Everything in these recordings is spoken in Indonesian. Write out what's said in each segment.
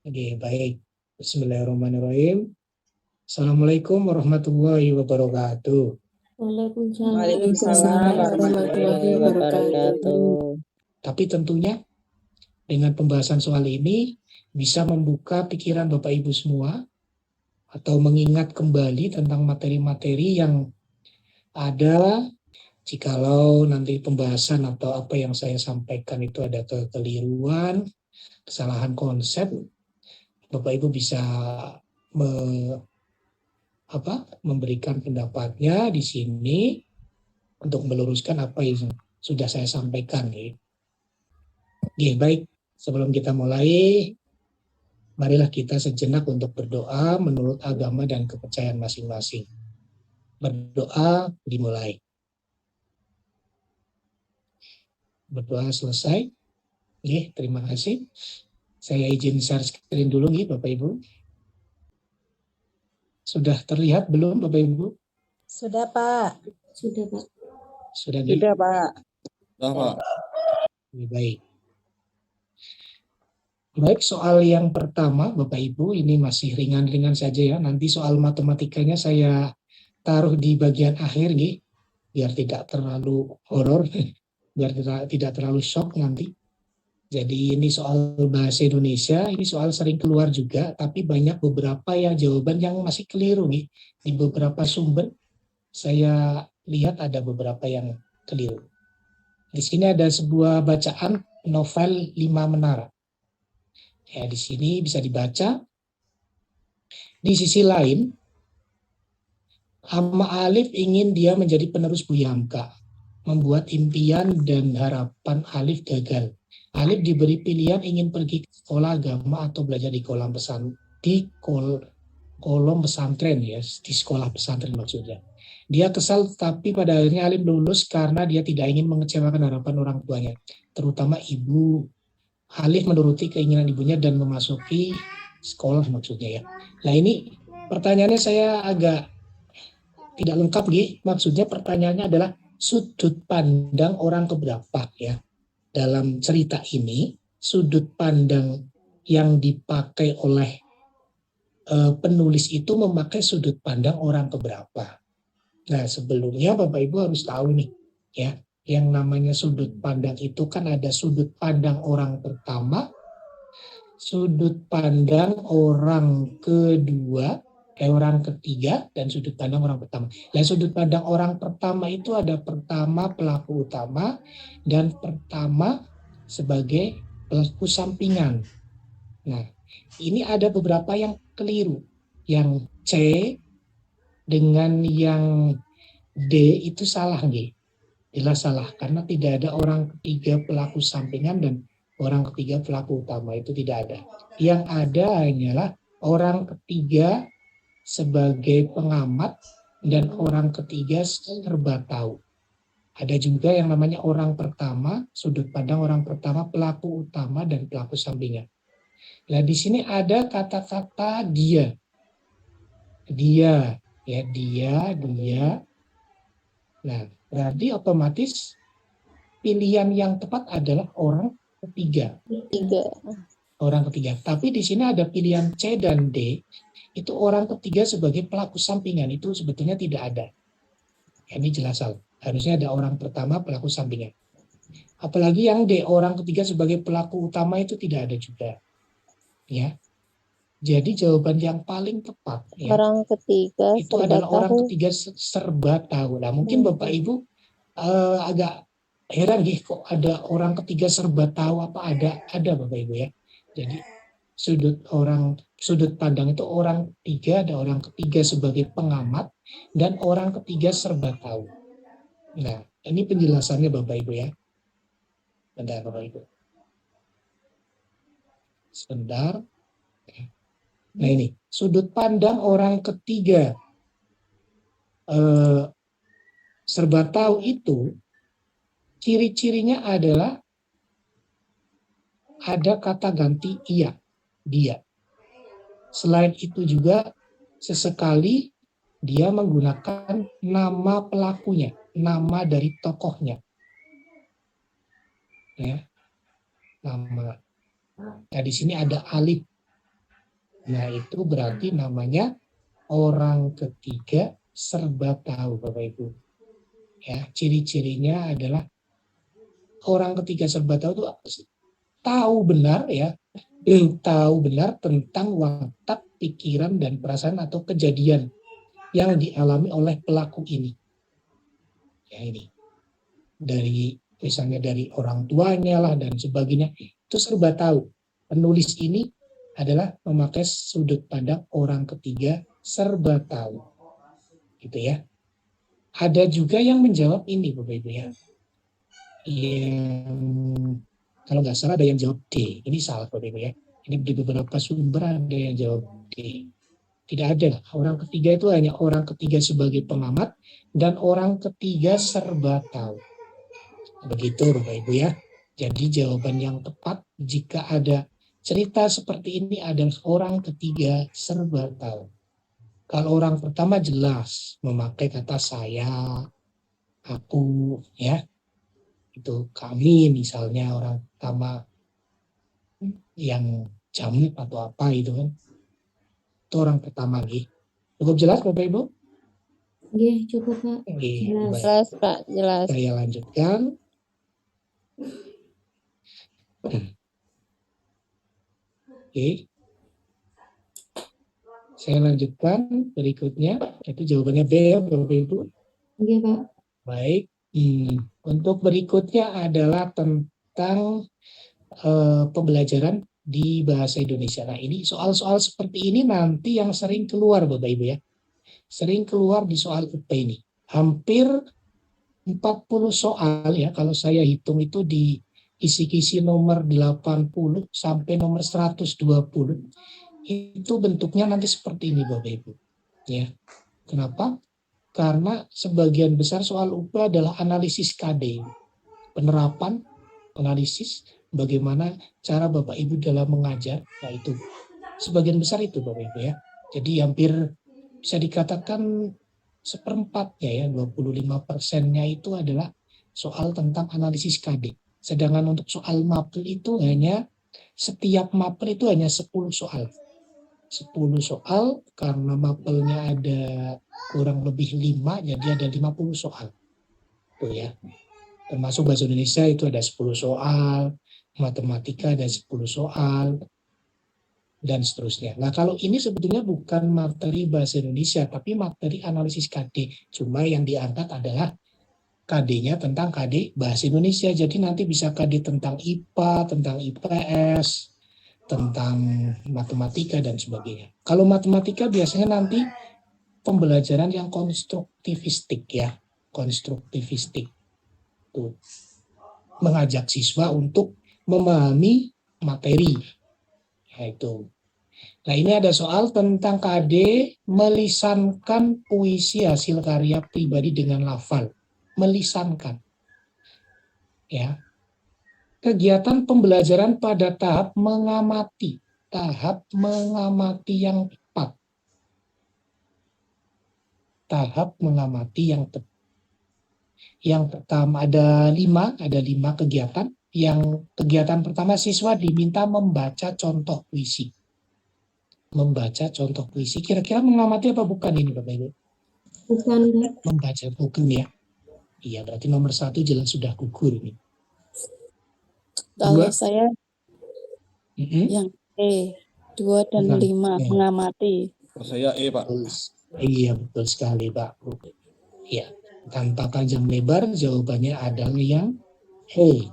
Oke, baik. Bismillahirrahmanirrahim. Assalamualaikum warahmatullahi wabarakatuh. Waalaikumsalam warahmatullahi wabarakatuh. Tapi tentunya dengan pembahasan soal ini bisa membuka pikiran Bapak Ibu semua atau mengingat kembali tentang materi-materi yang ada jikalau nanti pembahasan atau apa yang saya sampaikan itu ada kekeliruan, kesalahan konsep, Bapak Ibu bisa memberikan pendapatnya di sini untuk meluruskan apa yang sudah saya sampaikan. Oke, baik. Sebelum kita mulai, marilah kita sejenak untuk berdoa menurut agama dan kepercayaan masing-masing. Berdoa dimulai. Berdoa selesai. Oke, terima kasih. Saya izin share screen dulu nih Bapak Ibu. Sudah terlihat belum Bapak Ibu? Sudah, Pak. Sudah, Pak. Sudah, Pak. Baik. Baik, soal yang pertama Bapak Ibu, ini masih ringan-ringan saja ya. Nanti soal matematikanya saya taruh di bagian akhir nih, biar tidak terlalu horor, biar tidak terlalu shock nanti. Jadi ini soal bahasa Indonesia, ini soal sering keluar juga, tapi banyak beberapa ya jawaban yang masih keliru nih. Di beberapa sumber saya lihat ada beberapa yang keliru. Di sini ada sebuah bacaan novel 5 Menara. Ya, di sini bisa dibaca. Di sisi lain, Amma Alif ingin dia menjadi penerus Buya Hamka, membuat impian dan harapan Alif gagal. Alif diberi pilihan ingin pergi ke sekolah agama atau belajar di kolom pesantren ya, di sekolah pesantren maksudnya. Dia kesal tapi pada akhirnya Alif lulus karena dia tidak ingin mengecewakan harapan orang tuanya, terutama ibu. Alif menuruti keinginan ibunya dan memasuki sekolah maksudnya ya. Nah ini pertanyaannya saya agak tidak lengkap nih. Maksudnya pertanyaannya adalah sudut pandang orang keberapa ya. Dalam cerita ini sudut pandang yang dipakai oleh penulis itu memakai sudut pandang orang keberapa. Nah sebelumnya Bapak Ibu harus tahu nih ya. Yang namanya sudut pandang itu kan ada sudut pandang orang pertama, sudut pandang orang kedua, orang ketiga, dan sudut pandang orang pertama. Nah, sudut pandang orang pertama itu ada pertama pelaku utama dan pertama sebagai pelaku sampingan. Nah, ini ada beberapa yang keliru. Yang C dengan yang D itu salah nih. Jelas salah karena tidak ada orang ketiga pelaku sampingan dan orang ketiga pelaku utama, itu tidak ada. Yang ada hanyalah orang ketiga sebagai pengamat dan orang ketiga serba tahu. Ada juga yang namanya orang pertama, sudut pandang orang pertama, pelaku utama dan pelaku sampingan. Nah di sini ada kata-kata dia. Dia, ya dia. Nah berarti otomatis pilihan yang tepat adalah orang ketiga. Orang ketiga. Tapi di sini ada pilihan C dan D, itu orang ketiga sebagai pelaku sampingan, itu sebetulnya tidak ada. Ini jelas salah. Harusnya ada orang pertama pelaku sampingan. Apalagi yang D, orang ketiga sebagai pelaku utama, itu tidak ada juga. Ya. Jadi jawaban yang paling tepat ya, orang ketiga itu adalah tahu. Orang ketiga serba tahu. Nah mungkin Bapak Ibu agak heran nih, kok ada orang ketiga serba tahu, apa ada Bapak Ibu ya. Jadi sudut pandang itu orang ketiga, ada orang ketiga sebagai pengamat dan orang ketiga serba tahu. Nah ini penjelasannya Bapak Ibu ya. Bentar Bapak Ibu. Sebentar. Nah ini sudut pandang orang ketiga serba tahu itu ciri-cirinya adalah ada kata ganti ia, dia. Selain itu juga sesekali dia menggunakan nama pelakunya, nama dari tokohnya. Ya. Nama. Nah, di sini ada Alif. Nah, itu berarti namanya orang ketiga serba tahu, Bapak Ibu. Ya, ciri-cirinya adalah orang ketiga serba tahu itu tahu benar ya, tahu benar tentang watak, pikiran dan perasaan atau kejadian yang dialami oleh pelaku ini. Ya, ini dari misalnya dari orang tuanya lah dan sebagainya, itu serba tahu. Penulis ini adalah memakai sudut pandang orang ketiga serba tahu, gitu ya. Ada juga yang menjawab ini, Bapak Ibu ya. Yang kalau nggak salah ada yang jawab D. Ini salah, Bapak Ibu ya. Ini di beberapa sumber ada yang jawab D. Tidak ada. Orang ketiga itu hanya orang ketiga sebagai pengamat dan orang ketiga serba tahu. Begitu Bapak Ibu ya. Jadi jawaban yang tepat jika ada cerita seperti ini adalah orang ketiga serba tahu. Kalau orang pertama jelas memakai kata saya, aku, ya. Itu kami misalnya orang pertama yang jamak atau apa itu kan. Itu orang pertama nih. Cukup jelas Bapak Ibu? Iya, cukup Pak. Jelas. Jelas Pak, jelas. Saya lanjutkan. Oke. Saya lanjutkan berikutnya. Itu jawabannya B ya Bapak Ibu. Iya Pak. Baik. Untuk berikutnya adalah tentang pembelajaran di bahasa Indonesia. Nah, ini soal-soal seperti ini nanti yang sering keluar Bapak Ibu ya. Sering keluar di soal UP ini. Hampir 40 soal ya kalau saya hitung itu di kisi-kisi nomor 80 sampai nomor 120 itu bentuknya nanti seperti ini Bapak Ibu. Ya. Kenapa? Karena sebagian besar soal UP adalah analisis KD. Penerapan, analisis, bagaimana cara Bapak Ibu dalam mengajar, nah itu sebagian besar itu Bapak Ibu ya. Jadi hampir bisa dikatakan seperempatnya ya, 25%-nya itu adalah soal tentang analisis KD. Sedangkan untuk soal mapel itu hanya, setiap mapel itu hanya 10 soal. 10 soal karena mapelnya ada kurang lebih 5, jadi ada 50 soal. Tuh ya. Termasuk bahasa Indonesia itu ada 10 soal, matematika ada 10 soal, dan seterusnya. Nah, kalau ini sebetulnya bukan materi bahasa Indonesia, tapi materi analisis KD. Cuma yang diangkat adalah KD-nya tentang KD bahasa Indonesia. Jadi nanti bisa KD tentang IPA, tentang IPS, tentang matematika, dan sebagainya. Kalau matematika biasanya nanti pembelajaran yang konstruktivistik ya. Konstruktivistik. Tuh. Mengajak siswa untuk memahami materi. Yaitu. Nah, ini ada soal tentang KD melisankan puisi hasil karya pribadi dengan lafal. Melisankan. Ya. Kegiatan pembelajaran pada tahap mengamati. Tahap mengamati yang tepat. Tahap mengamati yang tepat. Yang pertama ada 5 kegiatan. Yang kegiatan pertama siswa diminta membaca contoh puisi. Membaca contoh puisi. Kira-kira mengamati apa bukan ini Bapak Ibu? Bukan. Membaca bukan ya. Iya, berarti nomor 1 jelas sudah gugur ini. Kalau saya yang E, 2 dan 5 mengamati. Saya E, Pak. Iya, betul sekali, Pak. Iya, tanpa panjang lebar jawabannya adalah yang E.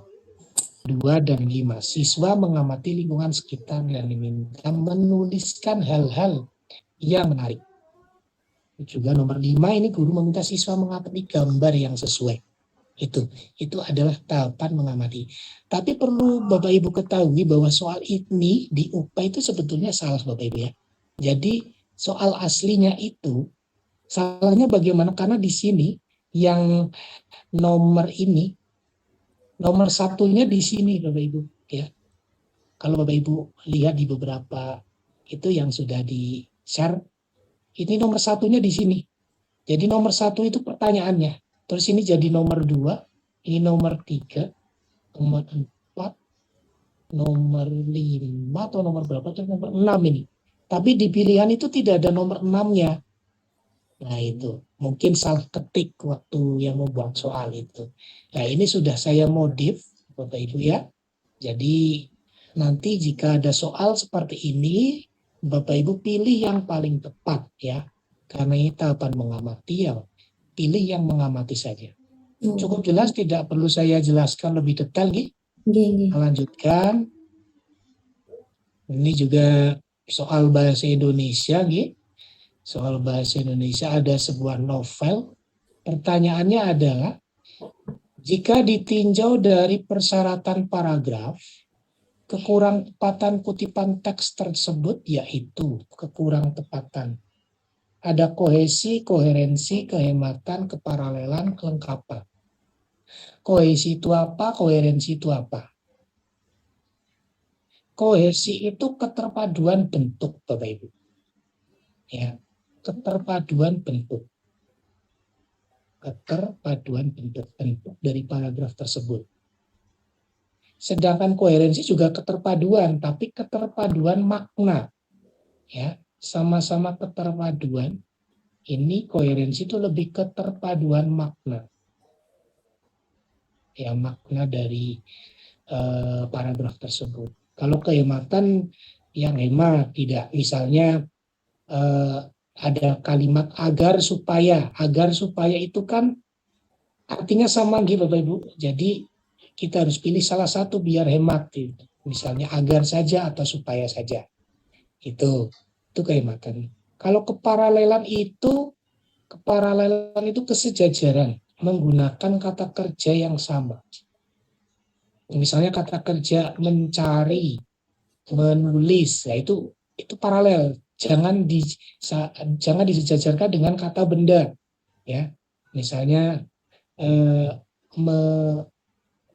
2 dan 5. Siswa mengamati lingkungan sekitar dan diminta menuliskan hal-hal yang menarik. Juga nomor 5 ini guru meminta siswa mengamati gambar yang sesuai. Itu adalah tahapan mengamati. Tapi perlu Bapak Ibu ketahui bahwa soal ini di UPA itu sebetulnya salah Bapak Ibu ya. Jadi soal aslinya itu salahnya bagaimana? Karena di sini yang nomor ini, nomor 1-nya di sini Bapak Ibu ya. Kalau Bapak Ibu lihat di beberapa itu yang sudah di share, ini nomor 1-nya di sini. Jadi nomor 1 itu pertanyaannya. Terus ini jadi nomor 2, ini nomor 3, nomor 4, nomor 5 atau nomor berapa? Itu nomor 6 ini. Tapi di pilihan itu tidak ada nomor 6-nya. Nah itu, mungkin salah ketik waktu yang membuat soal itu. Nah ini sudah saya modif, Bapak Ibu ya. Jadi nanti jika ada soal seperti ini, Bapak Ibu pilih yang paling tepat ya. Karena ini tahapan mengamati ya, pilih yang mengamati saja. Cukup jelas, tidak perlu saya jelaskan lebih detail gitu. Lanjutkan. Ini juga soal bahasa Indonesia gitu. Soal bahasa Indonesia ada sebuah novel. Pertanyaannya adalah, jika ditinjau dari persyaratan paragraf, kekurang tepatan kutipan teks tersebut yaitu kekurang tepatan. Ada kohesi, koherensi, kehematan, keparalelan, kelengkapan. Kohesi itu apa? Koherensi itu apa? Kohesi itu keterpaduan bentuk, Bapak Ibu. Ya, keterpaduan bentuk. Keterpaduan bentuk dari paragraf tersebut. Sedangkan koherensi juga keterpaduan, tapi keterpaduan makna. Ya, sama-sama keterpaduan. Ini koherensi itu lebih keterpaduan makna. Ya, makna dari paragraf tersebut. Kalau kehematan, yang hemat tidak. Misalnya ada kalimat agar supaya itu kan artinya sama gitu Bapak Ibu. Jadi kita harus pilih salah satu biar hemat gitu. Misalnya agar saja atau supaya saja. Itu kehematan. Kalau keparalelan itu kesejajaran, menggunakan kata kerja yang sama. Misalnya kata kerja mencari, menulis, ya itu paralel. Jangan disejajarkan dengan kata benda, ya. Misalnya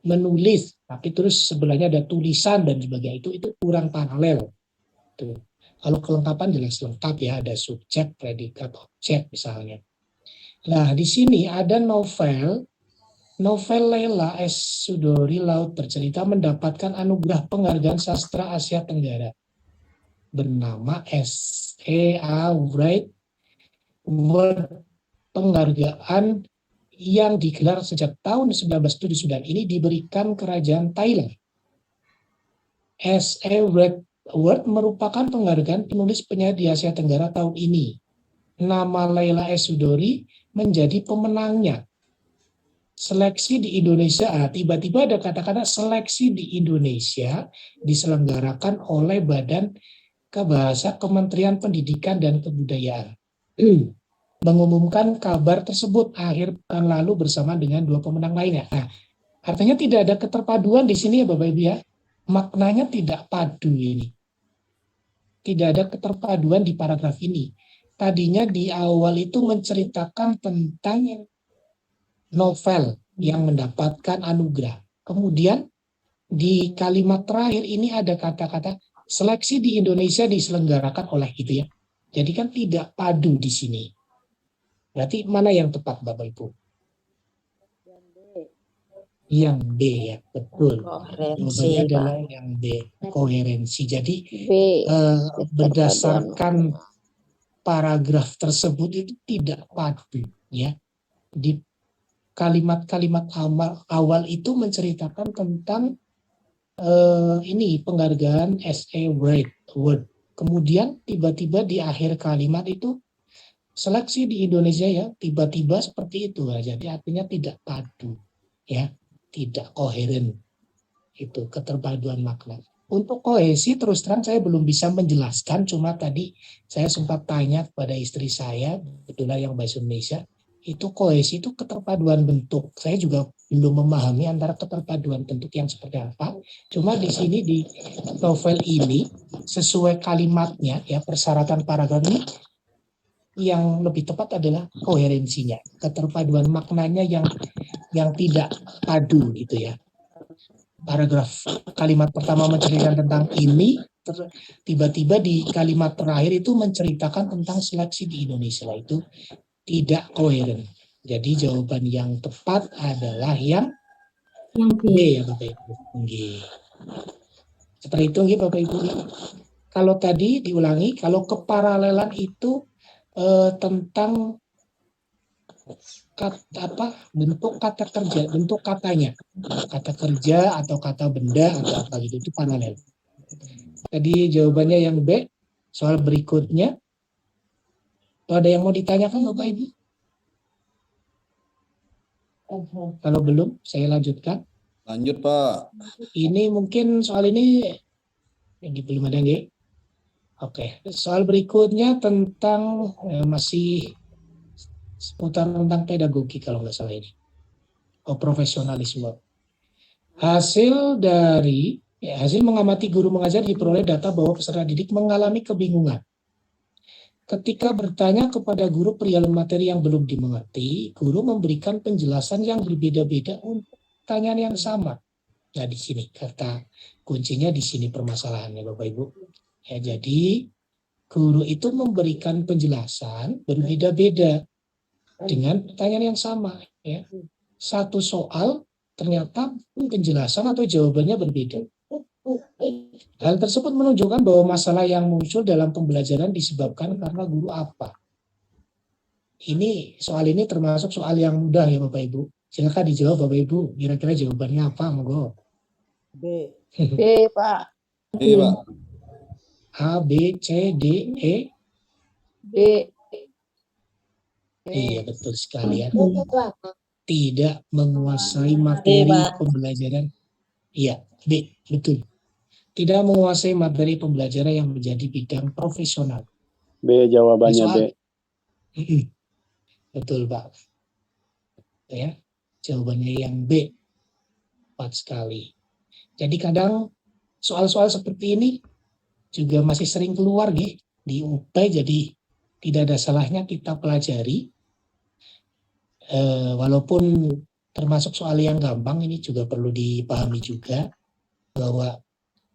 menulis, tapi terus sebelahnya ada tulisan dan sebagainya, itu kurang paralel. Tuh. Kalau kelengkapan jelas lengkap ya, ada subjek, predikat, objek misalnya. Nah di sini ada novel Laila S. Chudori Laut Bercerita mendapatkan anugerah penghargaan sastra Asia Tenggara bernama S.E.A. Wright Award. Penghargaan yang digelar sejak tahun 1979 ini diberikan Kerajaan Thailand. S.E. Wright Award merupakan penghargaan penulis penyair di Asia Tenggara tahun ini. Nama Laila S. Chudori menjadi pemenangnya. Seleksi di Indonesia, tiba-tiba ada kata-kata seleksi di Indonesia diselenggarakan oleh Badan Bahasa Kementerian Pendidikan dan Kebudayaan. Mengumumkan kabar tersebut akhir pekan lalu bersama dengan 2 pemenang lainnya. Nah, artinya tidak ada keterpaduan di sini ya Bapak Ibu ya. Maknanya tidak padu ini. Tidak ada keterpaduan di paragraf ini. Tadinya di awal itu menceritakan tentang novel yang mendapatkan anugerah. Kemudian di kalimat terakhir ini ada kata-kata seleksi di Indonesia diselenggarakan oleh gitu ya. Jadi kan tidak padu di sini. Berarti mana yang tepat Bapak Ibu? Yang B ya, betul. Jawabannya adalah yang B, koherensi. Jadi berdasarkan paragraf tersebut itu tidak padu ya. Di kalimat-kalimat awal itu menceritakan tentang ini penghargaan S.E. Wright Award. Kemudian tiba-tiba di akhir kalimat itu seleksi di Indonesia ya, tiba-tiba seperti itu. Jadi artinya tidak padu ya, tidak koheren. Itu keterpaduan makna. Untuk kohesi terus terang saya belum bisa menjelaskan, cuma tadi saya sempat tanya kepada istri saya, kebetulan yang bahasa Indonesia, itu kohesi itu keterpaduan bentuk. Saya juga belum memahami antara keterpaduan bentuk yang seperti apa. Cuma di sini di novel ini sesuai kalimatnya ya, persyaratan paragraf ini yang lebih tepat adalah koherensinya, keterpaduan maknanya yang tidak padu gitu ya. Paragraf kalimat pertama menceritakan tentang ini, tiba-tiba di kalimat terakhir itu menceritakan tentang seleksi di Indonesia, itu tidak koheren. Jadi jawaban yang tepat adalah yang B ya Bapak Ibu. Seperti itu Bapak Ibu. kalau tadi diulangi, kalau keparalelan itu tentang bentuk kata kerja, bentuk katanya, kata kerja atau kata benda atau apa gitu, itu paralel. Tadi jawabannya yang B. Soal berikutnya, ada yang mau ditanyakan Bapak Ibu? Kalau belum, saya lanjutkan. Lanjut Pak. Ini mungkin soal ini belum ada nggih? Oke, soal berikutnya tentang masih seputar tentang pedagogi kalau nggak salah ini. Profesionalisme. Hasil mengamati guru mengajar diperoleh data bahwa peserta didik mengalami kebingungan. Ketika bertanya kepada guru perihal materi yang belum dimengerti, guru memberikan penjelasan yang berbeda-beda untuk pertanyaan yang sama. Nah, di sini kata kuncinya di sini permasalahannya Bapak Ibu. Ya, jadi guru itu memberikan penjelasan berbeda-beda dengan pertanyaan yang sama. Ya. Satu soal ternyata penjelasan atau jawabannya berbeda. Hal tersebut menunjukkan bahwa masalah yang muncul dalam pembelajaran disebabkan karena guru apa. Ini soal ini termasuk soal yang mudah ya Bapak Ibu. Silakan dijawab Bapak Ibu. Kira-kira jawabannya apa? Monggo. B. B, Pak. B Pak. A, B, C, D, E. B. Iya betul sekali ya. Tidak menguasai materi pembelajaran. Iya, B, betul. Tidak menguasai materi pembelajaran yang menjadi bidang profesional. B jawabannya B. Betul Pak. Ya, jawabannya yang B. Tepat sekali. Jadi kadang soal-soal seperti ini juga masih sering keluar di UP, jadi tidak ada salahnya kita pelajari. Walaupun termasuk soal yang gampang, ini juga perlu dipahami juga bahwa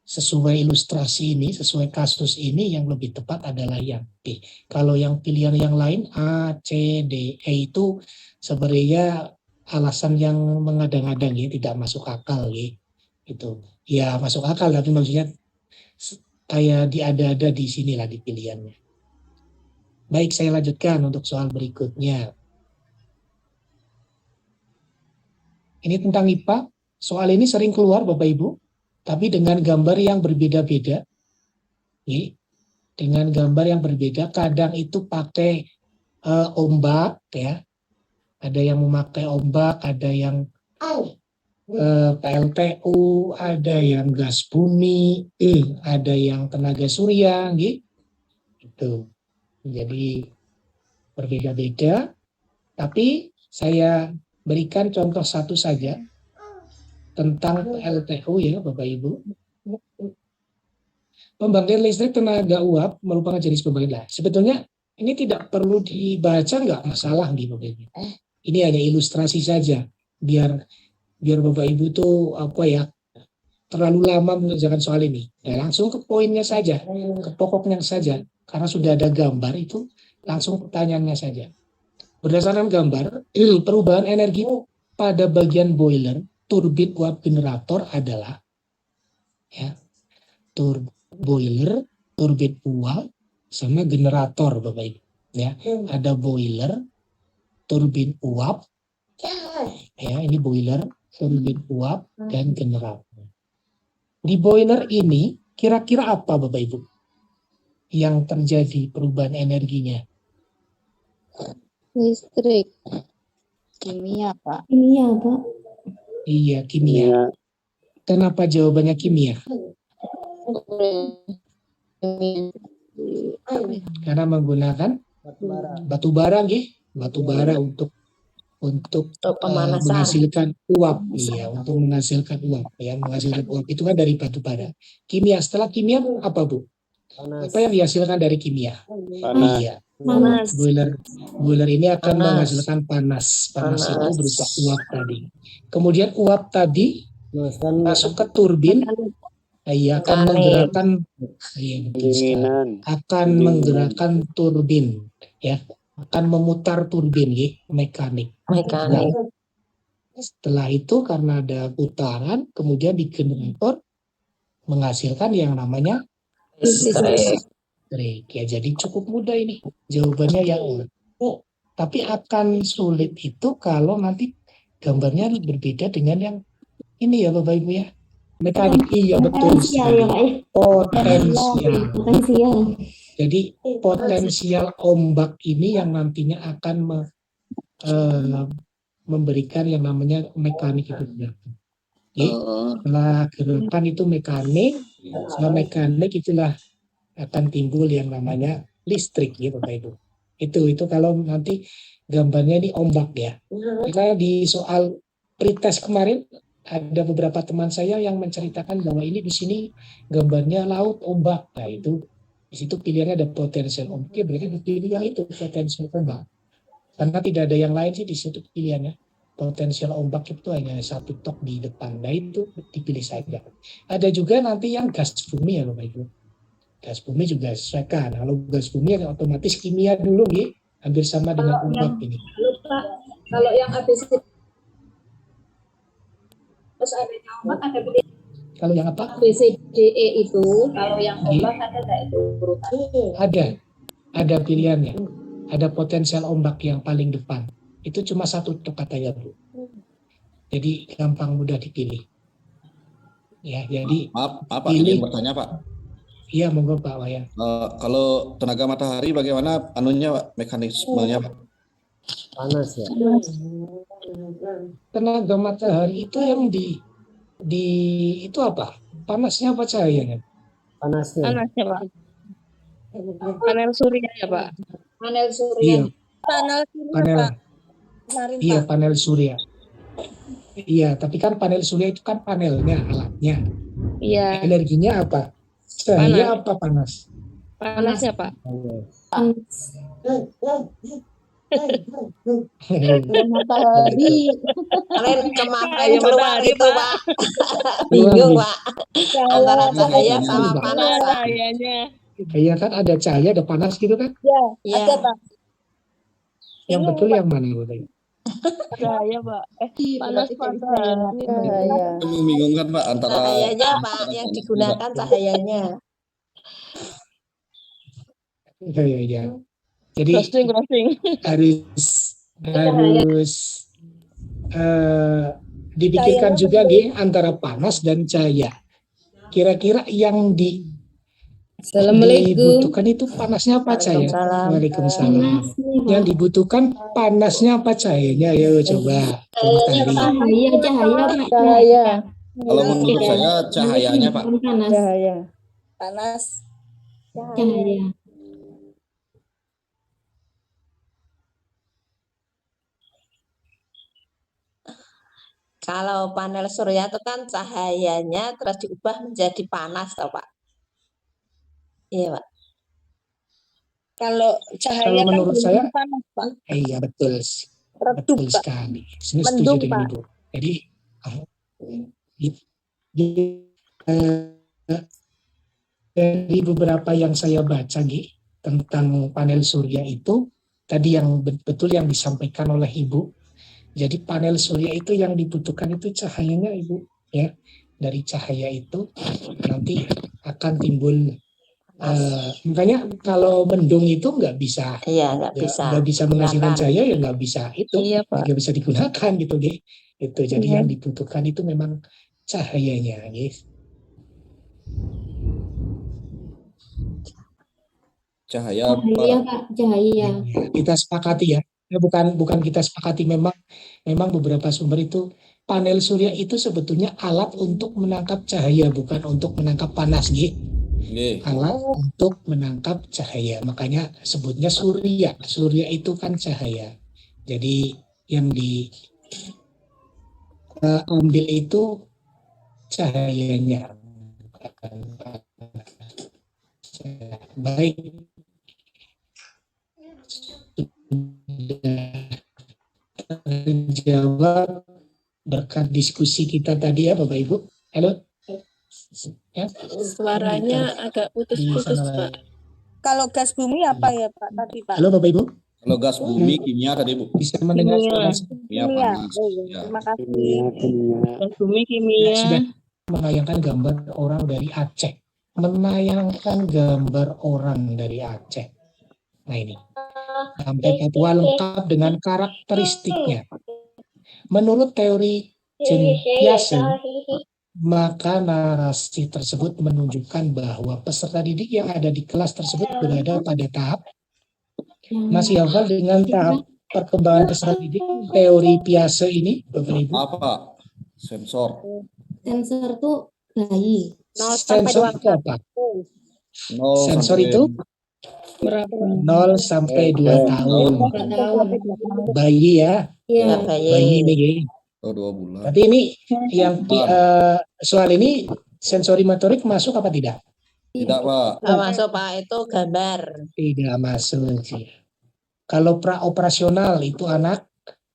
sesuai ilustrasi ini, sesuai kasus ini yang lebih tepat adalah yang B. Kalau yang pilihan yang lain A, C, D, E itu sebenarnya alasan yang mengadang-adang ya, tidak masuk akal ya. Itu ya masuk akal tapi maksudnya kayak diada-ada di sinilah di pilihannya. Baik, saya lanjutkan untuk soal berikutnya. Ini tentang IPA. Soal ini sering keluar Bapak Ibu, tapi dengan gambar yang berbeda-beda. Dengan gambar yang berbeda, kadang itu pakai ombak ya. Ada yang memakai ombak, ada yang PLTU, ada yang gas bumi, ada yang tenaga surya, gitu. Jadi berbeda-beda, tapi saya berikan contoh satu saja tentang PLTU ya Bapak Ibu. Pembangkit listrik tenaga uap merupakan jenis pembangkit. Sebetulnya ini tidak perlu dibaca, nggak masalah nih Bapak Ibu. Ini hanya ilustrasi saja biar Bapak Ibu tuh terlalu lama mengerjakan soal ini. Nah, langsung ke poinnya saja, ke pokoknya saja. Karena sudah ada gambar itu, langsung pertanyaannya saja. Berdasarkan gambar, perubahan energi pada bagian boiler, turbin uap generator adalah boiler, turbin uap, sama generator Bapak Ibu. Ya, ada boiler, turbin uap, ya ini boiler, turbin uap, dan generator. Di boiler ini kira-kira apa Bapak Ibu yang terjadi perubahan energinya? Listrik. Kimia, Pak. Iya, kimia. Kenapa jawabannya kimia? Karena menggunakan batu bara untuk menghasilkan uap. Iya, untuk menghasilkan uap. Ya, menghasilkan uap itu kan dari batu bara. Kimia, setelah kimia apa Bu? Apa yang dihasilkan dari kimia? Panas. Iya. Boiler ini akan menghasilkan panas. Panas itu berupa uap tadi. Kemudian uap tadi masuk ke turbin, akan menggerakkan, akan menggerakkan turbin, ya, akan memutar turbin, mekanik. Nah, setelah itu karena ada putaran, kemudian di generator menghasilkan yang namanya Listrik. Ya, jadi cukup mudah ini. Jawabannya yang oh, tapi akan sulit itu kalau nanti gambarnya berbeda dengan yang ini ya Bapak Ibu ya. Mekanik, iya betul sekali. Potensial. Jadi potensial ombak ini yang nantinya akan memberikan yang namanya mekanik itu. Oke. Setelah gerakan itu mekanik, setelah mekanik itulah akan timbul yang namanya listrik ya Bapak Ibu. Itu kalau nanti gambarnya ini ombak ya. Karena di soal pretest kemarin ada beberapa teman saya yang menceritakan bahwa ini di sini gambarnya laut ombak. Nah itu di situ pilihannya ada potensial ombak. Ya, berarti dipilih yang itu potensial ombak. Karena tidak ada yang lain sih di situ pilihannya. Potensial ombak itu hanya satu tok di depan. Nah itu dipilih saja. Ada juga nanti yang gas bumi ya Bapak Ibu. Gas bumi juga sesuaikan. Kalau gas bumi otomatis kimia dulu ya. Hampir sama dengan ombak ini. Kalau yang ABC terus ada ombak ada pilihan. Kalau yang apa? B, C, D, E itu kalau yang ombak ada nggak itu urutan? Ada pilihannya. Ada potensial ombak yang paling depan. Itu cuma satu tok katanya Bu. Jadi gampang mudah dipilih. Ya, jadi Maaf Pak, izin bertanya Pak. Iya, monggo Pak Wayan. Kalau tenaga matahari bagaimana anunya Pak, mekanismenya Pak? Panas ya. Tenaga matahari itu yang di itu apa? Panasnya apa cahayanya? Panasnya. Panasnya Pak. Panel surya ya Pak. Panel surya. Iya, Panel surya panel. Pak. Kemarin Iya, Pak. panel surya. Iya, tapi kan panel surya itu kan panelnya, alatnya. Iya. Energinya apa? Cahaya apa panas? Panasnya Pak. Matahari. Kemarin keluar matahari, itu Pak. Pak. Bingung Pak. Antara Cahaya. cahaya sama Pak. panas Pak. Cahayanya. Iya kan ada cahaya, ada panas gitu kan? Iya. Ada Pak. Yang betul yang mana Bapak? Cahaya Pak. Panas matahari. Cahaya. Itu membingungkan Pak antara Cahayanya Pak yang digunakan cahayanya. Iya. Jadi Crossing. harus dipikirkan juga nih antara panas dan cahaya. Kira-kira yang dibutuhkan itu panasnya apa cahaya? Waalaikumsalam. Yang dibutuhkan panasnya apa cahayanya? Ayo coba komentari. Cahaya. kalau menurut saya cahayanya Pak. Cahaya. Panas. Cahaya. Kalau panel surya itu kan cahayanya terus diubah menjadi panas toh Pak. Iya Pak. Kalau cahaya Kalau kan menurut belum saya, panas Pak. iya betul Redup Pak. sekali. Saya setuju Mendung, dengan Pak. Ibu. Jadi dari beberapa yang saya baca tentang panel surya itu tadi yang betul yang disampaikan oleh Ibu. Jadi panel surya itu yang dibutuhkan itu cahayanya Ibu ya. Dari cahaya itu nanti akan timbul makanya kalau mendung itu nggak bisa Iya nggak bisa menghasilkan gunakan. cahaya ya nggak bisa itu Iya, Pak. nggak bisa digunakan gitu deh. Itu jadi Iya. yang dibutuhkan itu memang cahayanya guys. Cahaya Cahaya Pak. Pak, cahaya. Kita sepakati ya. Bukan kita sepakati, memang beberapa sumber itu panel surya itu sebetulnya alat untuk menangkap cahaya, bukan untuk menangkap panas Nggih. alat untuk menangkap cahaya, makanya sebutnya surya. Surya itu kan cahaya, jadi yang diambil itu cahayanya. Baik, terjawab berkat diskusi kita tadi ya Bapak Ibu. Halo. Ya. Suaranya agak putus-putus Pak. Kalau gas bumi apa ya Pak tadi Pak? Halo Bapak Ibu, Kalau gas bumi kimia tadi Bu. bisa mendengar suara Kimia panas. Ya. Terima kasih. Kimia. Gas bumi kimia. sudah menayangkan gambar orang dari Aceh. menayangkan gambar orang dari Aceh. Nah ini, sampai Papua lengkap dengan karakteristiknya. Menurut teori Chen Piazen, maka narasi tersebut menunjukkan bahwa peserta didik yang ada di kelas tersebut berada pada tahap masih hafal dengan tahap perkembangan peserta didik. Teori Piazen ini, Bapak Ibu, Apa? Sensor. Sensor tuh bayi. sensor itu apa? 0 Sensor sampai itu 0 sampai 2 tahun. Bayi ya, Ya, bayi baik. ini. 2 bulan. Berarti ini yang soal ini sensori motorik masuk apa tidak? Tidak, Pak. Nggak masuk Pak, itu gambar. Tidak masuk sih. Kalau praoperasional itu anak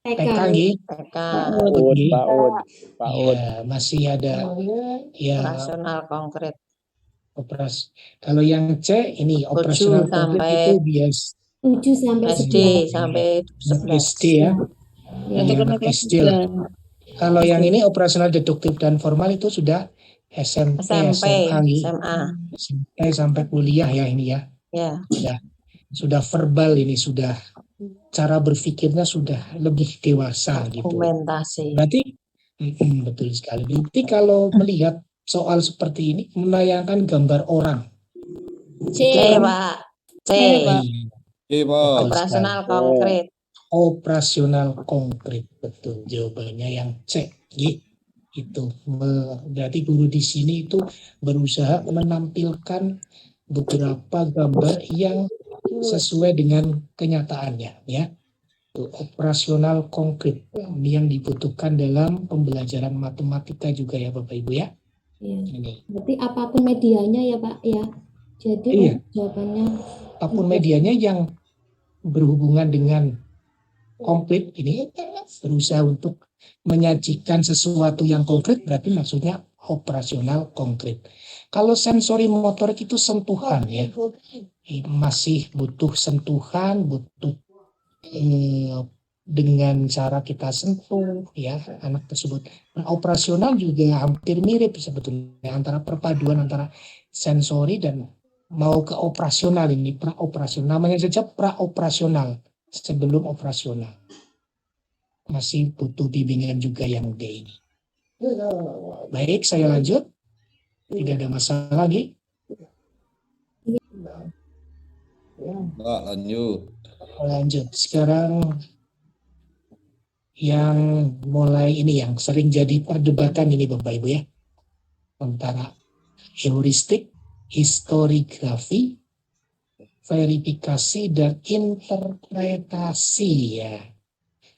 TK nggih. TK, PAUD, PAUD. Ya, masih ada ya operasional konkret. operas. Kalau yang C ini 7 operasional konkret sampai itu bias 7 sampai SD 11. sampai SD 11. ya. Ini anak SD lah. Kalau yang ini operasional deduktif dan formal itu sudah SMP, SMP, SMA, nggih. SMA. SMP sampai kuliah ya ini ya. Ya, Sudah verbal ini, sudah cara berpikirnya sudah lebih dewasa gitu. dokumentasi. Berarti betul sekali. Berarti kalau melihat soal seperti ini menayangkan gambar orang. C, Pak. C, Iya, Iya, Pak. betul operasional sekali. konkret. Operasional konkret, betul jawabannya yang C. Itu berarti guru di sini itu berusaha menampilkan beberapa gambar yang sesuai dengan kenyataannya ya. Itu operasional konkret yang dibutuhkan dalam pembelajaran matematika juga ya Bapak Ibu ya. Iya. Ini Berarti apapun medianya ya Pak ya. Jadi Iya. jawabannya apapun medianya yang berhubungan dengan konkret ini berusaha untuk menyajikan sesuatu yang konkret, berarti maksudnya operasional konkret. Kalau sensori motorik itu sentuhan ya, masih butuh sentuhan, butuh dengan cara kita sentuh ya anak tersebut. Nah, operasional juga hampir mirip sebetulnya antara perpaduan antara sensori dan mau ke operasional ini praoperasional, namanya saja praoperasional. Sebelum operasional masih butuh bimbingan juga yang D ini. Baik, saya lanjut. Tidak ada masalah lagi. Pak, lanjut. Lanjut. Sekarang yang mulai ini yang sering jadi perdebatan ini Bapak Ibu ya. Antara heuristik, historiografi, verifikasi dan interpretasi ya.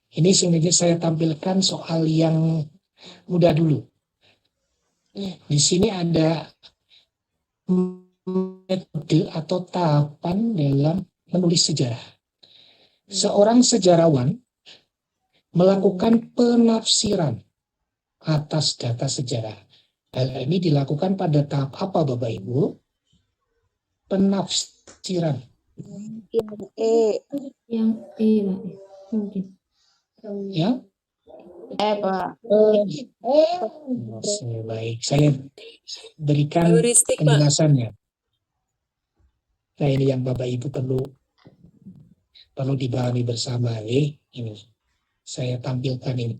Ini sengaja saya tampilkan soal yang mudah dulu. Di sini ada metode atau tahapan dalam menulis sejarah. Seorang sejarawan melakukan penafsiran atas data sejarah. Hal ini dilakukan pada tahap apa Bapak Ibu? Penafsiran. yang Pak. Mungkin. Ya. Pak. Baik, saya berikan penjelasannya. Nah ini yang Bapak Ibu perlu dipahami bersama ini. Saya tampilkan ini.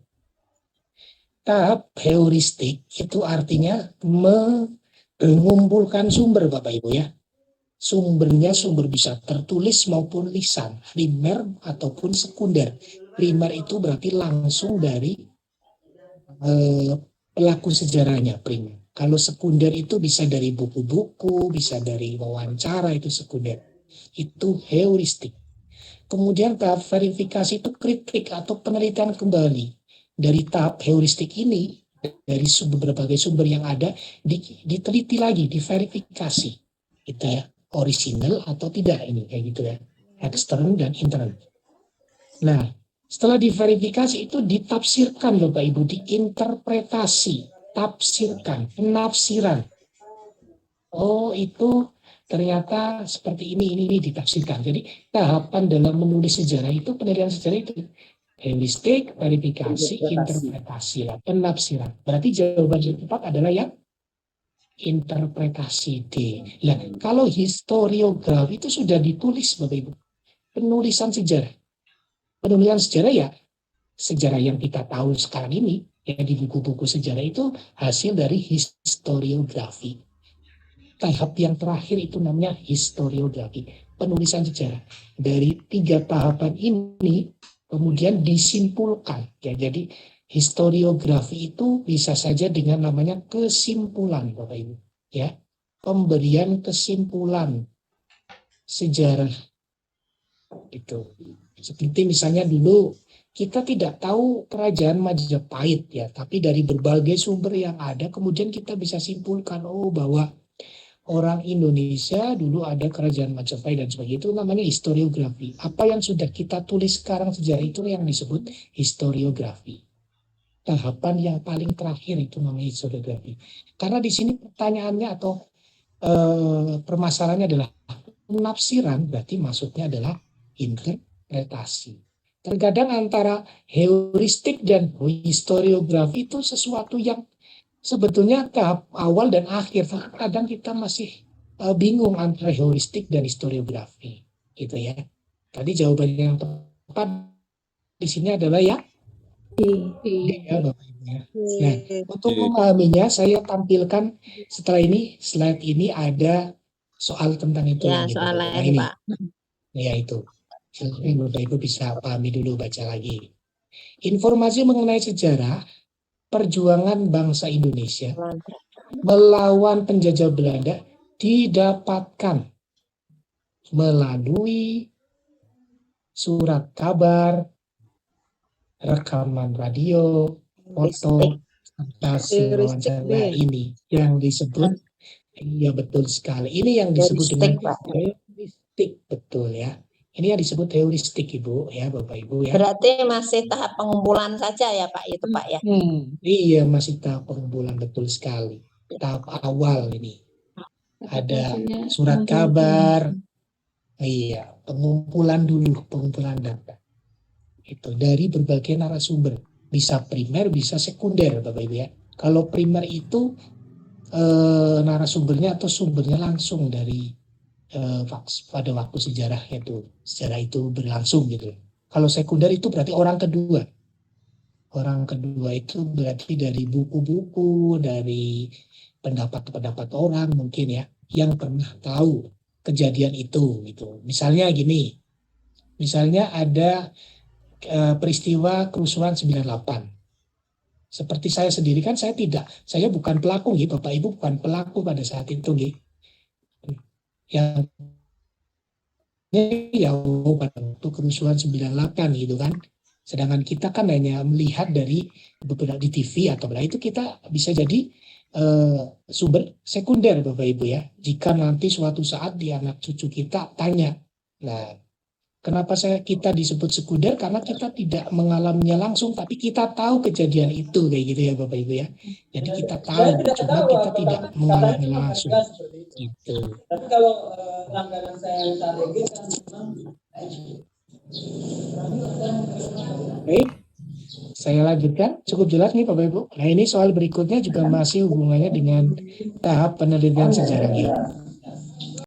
Tahap heuristik itu artinya mengumpulkan sumber Bapak Ibu ya. Sumbernya sumber bisa tertulis maupun lisan, primer ataupun sekunder. Primer itu berarti langsung dari pelaku sejarahnya primer. Kalau sekunder itu bisa dari buku-buku, bisa dari wawancara, itu sekunder. Itu heuristik. Kemudian tahap verifikasi itu kritik atau penelitian kembali. Dari tahap heuristik ini, dari berbagai sumber yang ada, diteliti lagi, diverifikasi. Itu ya, original atau tidak ini, kayak gitu ya. Eksternal dan internal. Nah, setelah diverifikasi itu ditafsirkan Bapak Ibu, diinterpretasi, tafsirkan, penafsiran. Oh itu ternyata seperti ini ditafsirkan. Jadi tahapan dalam menulis sejarah itu, penelitian sejarah itu heuristik, verifikasi, interpretasi, penafsiran. Berarti jawaban yang tepat adalah yang interpretasi D. Nah, kalau historiografi itu sudah ditulis Bapak Ibu. Penulisan sejarah. Penulisan sejarah ya sejarah yang kita tahu sekarang ini ya di buku-buku sejarah itu hasil dari historiografi. Tahap yang terakhir itu namanya historiografi, penulisan sejarah. Dari 3 tahapan ini kemudian disimpulkan ya. Jadi historiografi itu bisa saja dengan namanya kesimpulan Bapak Ibu ya. Pemberian kesimpulan sejarah itu. Seperti misalnya dulu kita tidak tahu kerajaan Majapahit ya, tapi dari berbagai sumber yang ada kemudian kita bisa simpulkan bahwa orang Indonesia dulu ada kerajaan Majapahit dan sebagainya. Itu namanya historiografi. Apa yang sudah kita tulis sekarang sejarah itu yang disebut historiografi. Tahapan yang paling terakhir itu namanya historiografi. Karena di sini pertanyaannya atau permasalahannya adalah penafsiran, berarti maksudnya adalah interpretasi. Terkadang antara heuristik dan historiografi itu sesuatu yang sebetulnya tahap awal dan akhir. Kadang kita masih bingung antara heuristik dan historiografi, gitu ya. Tadi jawaban yang tepat di sini adalah ya D ya Bapak Ibu ya. Nah, untuk memahaminya saya tampilkan setelah ini slide ini ada soal tentang itu. Ya, gitu. soal Nah, lain ini. Pak. Ya itu. Silahkan Bapak Ibu bisa pahami dulu, baca lagi. Informasi mengenai sejarah perjuangan bangsa Indonesia melawan penjajah Belanda didapatkan melalui surat kabar, rekaman radio, foto, serta wawancara ini yang disebut, ya betul sekali. Ini yang disebut dengan heuristik, betul ya. Ini yang disebut heuristik Ibu ya Bapak Ibu ya. Berarti masih tahap pengumpulan saja ya Pak itu Pak ya. Iya masih tahap pengumpulan, betul sekali. Tahap awal ini. Ada surat kabar. Iya, pengumpulan dulu, pengumpulan data. Itu dari berbagai narasumber. Bisa primer, bisa sekunder Bapak Ibu ya. Kalau primer itu narasumbernya atau sumbernya langsung dari pada waktu sejarah itu berlangsung gitu. Kalau sekunder itu berarti orang kedua. Orang kedua itu berarti dari buku-buku, dari pendapat-pendapat orang mungkin ya yang pernah tahu kejadian itu gitu. Misalnya gini. Misalnya ada peristiwa kerusuhan 98. Seperti saya sendiri kan saya bukan pelaku gitu, Bapak Ibu bukan pelaku pada saat itu gitu. Yang ya pada waktu kerusuhan 98 gitu kan. Sedangkan kita kan hanya melihat dari beberapa di TV atau itu kita bisa jadi sumber sekunder Bapak Ibu ya. Jika nanti suatu saat di anak cucu kita tanya, nah kenapa kita disebut sekunder? Karena kita tidak mengalaminya langsung, tapi kita tahu kejadian itu kayak gitu ya Bapak Ibu ya. Jadi kita tahu, cuma kita tidak mengalaminya langsung. Gitu. Tapi kalau langganan saya yang strategis kan memang baik, saya lanjutkan. Cukup jelas nih Bapak Ibu. Nah ini soal berikutnya juga masih hubungannya dengan tahap penelitian sejarah.